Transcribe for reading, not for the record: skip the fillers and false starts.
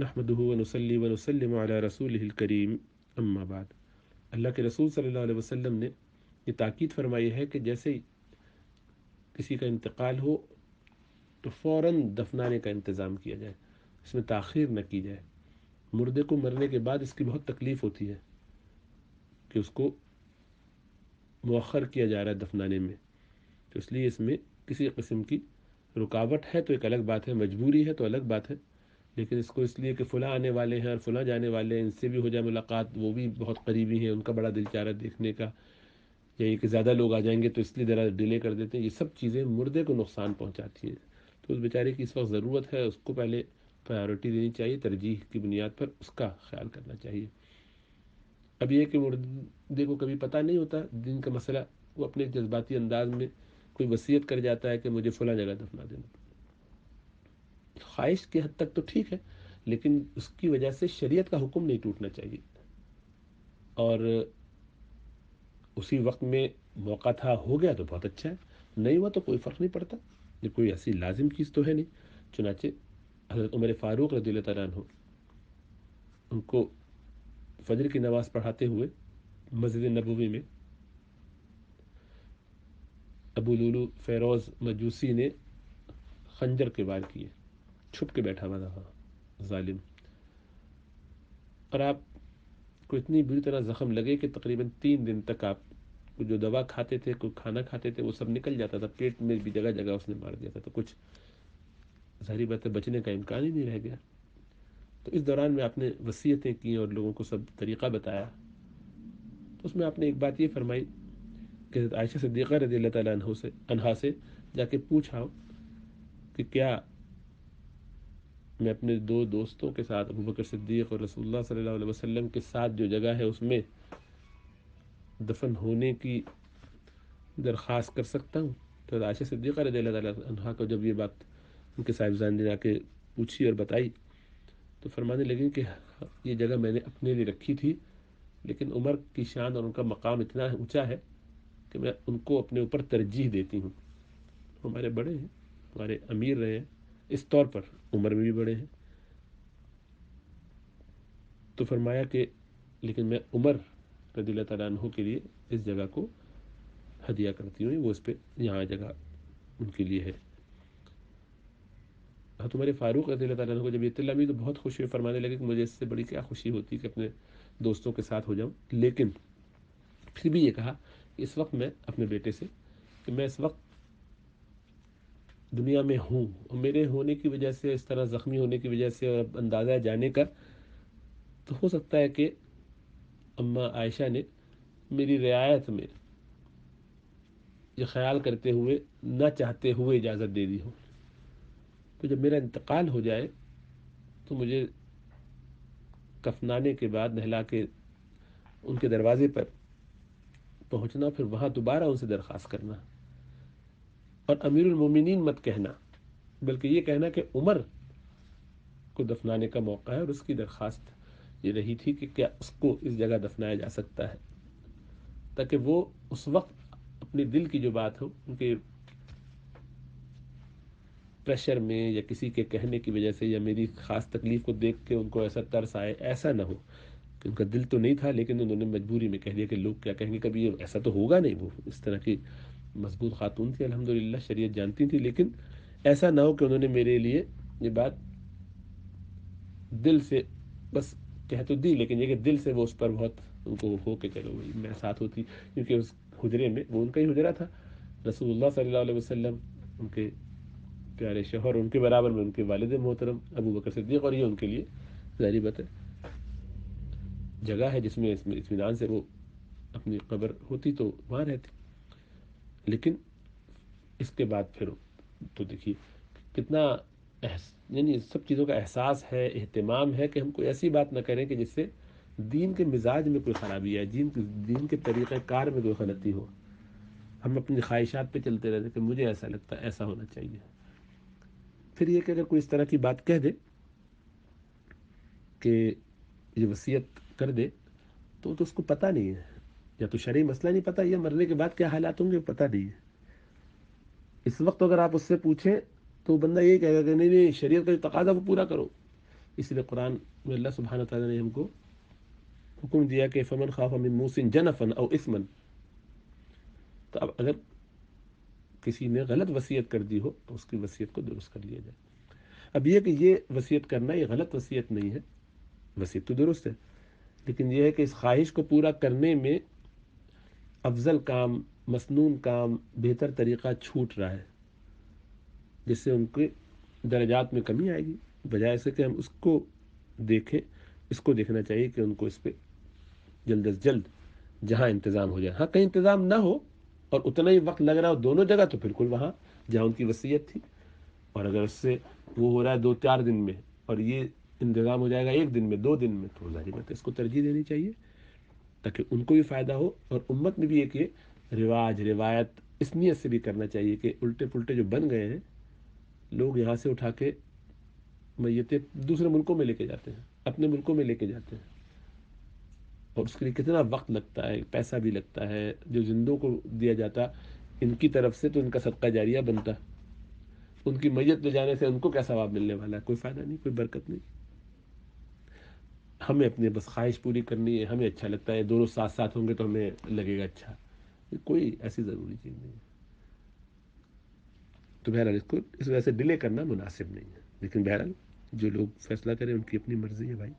نحمدہ ونصلی ونسلم علی رسولہ الکریم اما بعد۔ اللہ کے رسول صلی اللہ علیہ وسلم نے یہ تاکید فرمائی ہے کہ جیسے کسی کا انتقال ہو تو فوراً دفنانے کا انتظام کیا جائے، اس میں تاخیر نہ کی جائے۔ مردے کو مرنے کے بعد اس کی بہت تکلیف ہوتی ہے کہ اس کو مؤخر کیا جا رہا ہے دفنانے میں، تو اس لیے اس میں کسی قسم کی رکاوٹ ہے تو ایک الگ بات ہے، مجبوری ہے تو الگ بات ہے، لیکن اس کو اس لیے کہ فلاں آنے والے ہیں اور فلاں جانے والے ہیں، ان سے بھی ہو جائے ملاقات، وہ بھی بہت قریبی ہیں، ان کا بڑا دل چاہ رہا ہے دیکھنے کا، یا یہ کہ زیادہ لوگ آ جائیں گے تو اس لیے ذرا ڈیلے کر دیتے ہیں، یہ سب چیزیں مردے کو نقصان پہنچاتی ہیں۔ تو اس بیچارے کی اس وقت ضرورت ہے، اس کو پہلے پرائیورٹی دینی چاہیے، ترجیح کی بنیاد پر اس کا خیال کرنا چاہیے۔ اب یہ کہ مردے کو کبھی پتہ نہیں ہوتا دین کا مسئلہ، وہ اپنے جذباتی انداز میں کوئی وصیت کر جاتا ہے کہ مجھے فلاں جگہ دفنا دینا، خواہش کی حد تک تو ٹھیک ہے، لیکن اس کی وجہ سے شریعت کا حکم نہیں ٹوٹنا چاہیے۔ اور اسی وقت میں موقع تھا، ہو گیا تو بہت اچھا ہے، نہیں ہوا تو کوئی فرق نہیں پڑتا، یہ کوئی ایسی لازم چیز تو ہے نہیں۔ چنانچہ حضرت عمر فاروق رضی اللہ تعالیٰ عنہ، ان کو فجر کی نماز پڑھاتے ہوئے مسجد نبوی میں ابو لولو فیروز مجوسی نے خنجر کے وار کیے، چھپ کے بیٹھا ہوا تھا ظالم، اور آپ کو اتنی بری طرح زخم لگے کہ تقریباً 3 دن تک آپ جو دوا کھاتے تھے، کوئی کھانا کھاتے تھے، وہ سب نکل جاتا تھا، پیٹ میں بھی جگہ جگہ اس نے مار دیا تھا، تو کچھ ظاہری بات ہے بچنے کا امکان ہی نہیں رہ گیا۔ تو اس دوران میں آپ نے وصیتیں کی اور لوگوں کو سب طریقہ بتایا، تو اس میں آپ نے ایک بات یہ فرمائی کہ حضرت عائشہ صدیقہ رضی اللہ تعالیٰ عنہا سے جا کے پوچھا کہ کیا میں اپنے 2 دوستوں کے ساتھ، ابو بکر صدیق اور رسول اللہ صلی اللہ علیہ وسلم کے ساتھ جو جگہ ہے اس میں دفن ہونے کی درخواست کر سکتا ہوں؟ تو عائشہ صدیقہ رضی اللہ تعالیٰ عنہا کو جب یہ بات ان کے صاحبزاد نے جا کے پوچھی اور بتائی تو فرمانے لگیں کہ یہ جگہ میں نے اپنے لیے رکھی تھی، لیکن عمر کی شان اور ان کا مقام اتنا اونچا ہے کہ میں ان کو اپنے اوپر ترجیح دیتی ہوں، ہمارے بڑے ہیں، ہمارے امیر رہے ہیں، اس طور پر عمر میں بھی بڑے ہیں، تو فرمایا کہ لیکن میں عمر رضی اللہ تعالیٰ عنہ کے لیے اس جگہ کو ہدیہ کرتی ہوں، وہ اس پہ یہاں جگہ ان کے لیے ہے۔ حضرت عمر فاروق رضی اللہ تعالیٰ عنہ کو جب یہ اطلاع ملی تو بہت خوشی ہوئی، فرمانے لگے کہ مجھے اس سے بڑی کیا خوشی ہوتی کہ اپنے دوستوں کے ساتھ ہو جاؤں، لیکن پھر بھی یہ کہا کہ اس وقت میں اپنے بیٹے سے کہ میں اس وقت دنیا میں ہوں، اور میرے ہونے کی وجہ سے، اس طرح زخمی ہونے کی وجہ سے اور اندازہ جانے کا، تو ہو سکتا ہے کہ اماں عائشہ نے میری رعایت میں یہ خیال کرتے ہوئے نہ چاہتے ہوئے اجازت دے دی ہو، تو جب میرا انتقال ہو جائے تو مجھے کفنانے کے بعد نہلا کے ان کے دروازے پر پہنچنا، پھر وہاں دوبارہ ان سے درخواست کرنا، اور امیر المومنین مت کہنا، بلکہ یہ کہنا کہ عمر کو دفنانے کا موقع ہے، اور اس کی درخواست یہ رہی تھی کہ کیا اس کو اس جگہ دفنایا جا سکتا ہے، تاکہ وہ اس وقت اپنے دل کی جو بات ہو، ان کے پریشر میں یا کسی کے کہنے کی وجہ سے یا میری خاص تکلیف کو دیکھ کے ان کو ایسا ترس آئے، ایسا نہ ہو کہ ان کا دل تو نہیں تھا لیکن انہوں نے مجبوری میں کہہ دیا کہ لوگ کیا کہیں گے، کبھی ایسا تو ہوگا نہیں، وہ اس طرح کی مضبوط خاتون تھی الحمدللہ، شریعت جانتی تھی، لیکن ایسا نہ ہو کہ انہوں نے میرے لیے یہ بات دل سے بس کہہ تو دی، لیکن یہ کہ دل سے وہ اس پر بہت ان کو ہو کہ چلو بھائی میں ساتھ ہوتی، کیونکہ اس حجرے میں وہ ان کا ہی حجرا تھا، رسول اللہ صلی اللہ علیہ وسلم ان کے پیارے شوہر، ان کے برابر میں ان کے والد محترم ابو بکر صدیق، اور یہ ان کے لیے ظاہری بات ہے جگہ ہے جس میں اطمینان سے وہ اپنی قبر ہوتی تو وہاں رہتی، لیکن اس کے بعد پھر تو دیکھیے کتنا یعنی سب چیزوں کا احساس ہے، اہتمام ہے کہ ہم کوئی ایسی بات نہ کریں کہ جس سے دین کے مزاج میں کوئی خرابی ہے، دین کے طریقہ کار میں کوئی غلطی ہو، ہم اپنی خواہشات پہ چلتے رہتے کہ مجھے ایسا لگتا ہے ایسا ہونا چاہیے۔ پھر یہ کہ اگر کوئی اس طرح کی بات کہہ دے کہ یہ وصیت کر دے تو اس کو پتہ نہیں ہے، یا تو شرعی مسئلہ نہیں پتہ، یا مرنے کے بعد کیا حالات ہوں گے پتہ نہیں ہے۔ اس وقت اگر آپ اس سے پوچھیں تو بندہ یہی کہے گا کہ نہیں نہیں، شریعت کا جو تقاضا وہ پورا کرو، اس لیے قرآن میں اللہ سبحانہ تعالیٰ نے ہم کو حکم دیا کہ فمن خاف من موص جنفا او اثما، تو اب اگر کسی نے غلط وصیت کر دی ہو تو اس کی وصیت کو درست کر لیا جائے۔ اب یہ کہ یہ وصیت کرنا یہ غلط وصیت نہیں ہے، وصیت تو درست ہے، لیکن یہ ہے کہ اس خواہش کو پورا کرنے میں افضل کام، مسنون کام، بہتر طریقہ چھوٹ رہا ہے، جس سے ان کے درجات میں کمی آئے گی۔ بجائے سے کہ ہم اس کو دیکھیں، اس کو دیکھنا چاہیے کہ ان کو اس پہ جلد از جلد جہاں انتظام ہو جائے، ہاں کہیں انتظام نہ ہو اور اتنا ہی وقت لگ رہا ہو دونوں جگہ، تو بالکل وہاں جہاں ان کی وصیت تھی، اور اگر اس سے وہ ہو رہا ہے 2-4 دن میں اور یہ انتظام ہو جائے گا 1 دن میں 2 دن میں، تو ظاہر بات ہے اس کو ترجیح دینی چاہیے، تاکہ ان کو بھی فائدہ ہو اور امت میں بھی ایک یہ رواج روایت اس نیت سے بھی کرنا چاہیے کہ الٹے پلٹے جو بن گئے ہیں لوگ یہاں سے اٹھا کے میتیں دوسرے ملکوں میں لے کے جاتے ہیں، اپنے ملکوں میں لے کے جاتے ہیں، اور اس کے لیے کتنا وقت لگتا ہے، پیسہ بھی لگتا ہے، جو زندوں کو دیا جاتا ان کی طرف سے تو ان کا صدقہ جاریہ بنتا، ان کی میت لے جانے سے ان کو کیا ثواب ملنے والا ہے؟ کوئی فائدہ نہیں، کوئی برکت نہیں۔ ہمیں اپنے بس خواہش پوری کرنی ہے، ہمیں اچھا لگتا ہے دونوں ساتھ ساتھ ہوں گے تو ہمیں لگے گا اچھا، کوئی ایسی ضروری چیز نہیں ہے۔ تو بہرحال اس کو اس وجہ سے ڈیلے کرنا مناسب نہیں ہے، لیکن بہرحال جو لوگ فیصلہ کریں ان کی اپنی مرضی ہے بھائی۔